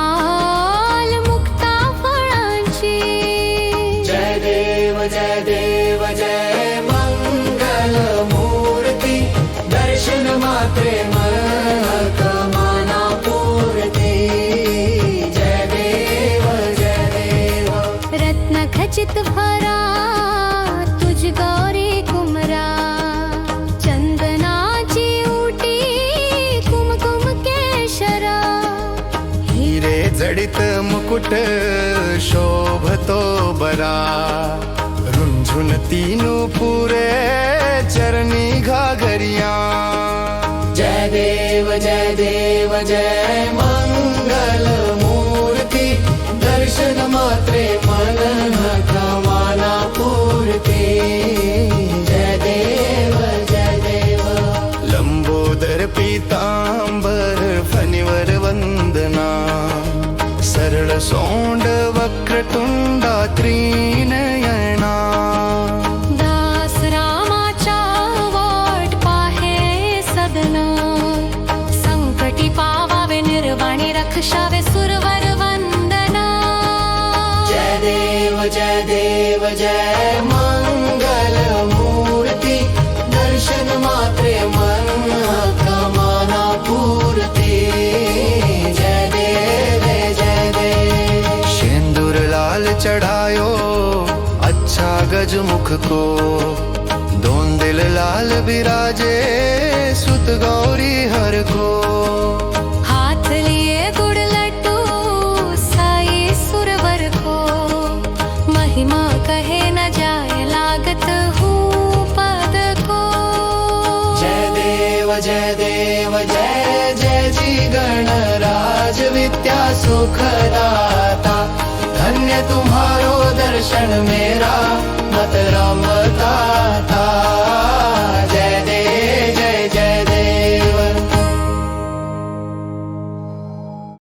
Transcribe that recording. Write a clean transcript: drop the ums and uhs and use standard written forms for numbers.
माल मुक्ता फळांची। जय देव जय देव जय मंगल मूर्ती, दर्शन मात्रे मन कामना पूर्ती। जय देव जय देव। रत्न खचित भरा तुझ गौरी कुमरा, चंदनाची उटी कुमकुम केशरा। हिरे जडित मुकुट शोभतो बरा, रुंझुन तीनु पुरे चरणी घागरिया। जय देव जय देव जय मंगल मूर्ती, दर्शन मात्रे मन कामना पूर्ती। जय देव जय देव। लंबोदर पीतांबर फणीवर वंदना, सरळ सोंड वक्रतुंडा त्रिनयना। दास रामाच्या वाट पाहे सदना, संकटी पावावे निर्वाणी रक्षावे सुरवर वंदना। जय देव जय देव जय मंगल मूर्ती, दर्शन मात्रे मन कामना पूर्ती। जय देव जय देव। सिंदूर लाल चढ़ायो अच्छा गजमुख को, दोन दिल लाल बिराजे सुत गौरी हर को। हाथ लिए गुड़ लड्डू साई सुरवर को, महिमा कहे न जाए लागत हूँ पद को। जय देव जय देव जय जय जी गणराज विद्या सुखदाता, धन्य तुम्हारो दर्शन मेरा मत राम दाता।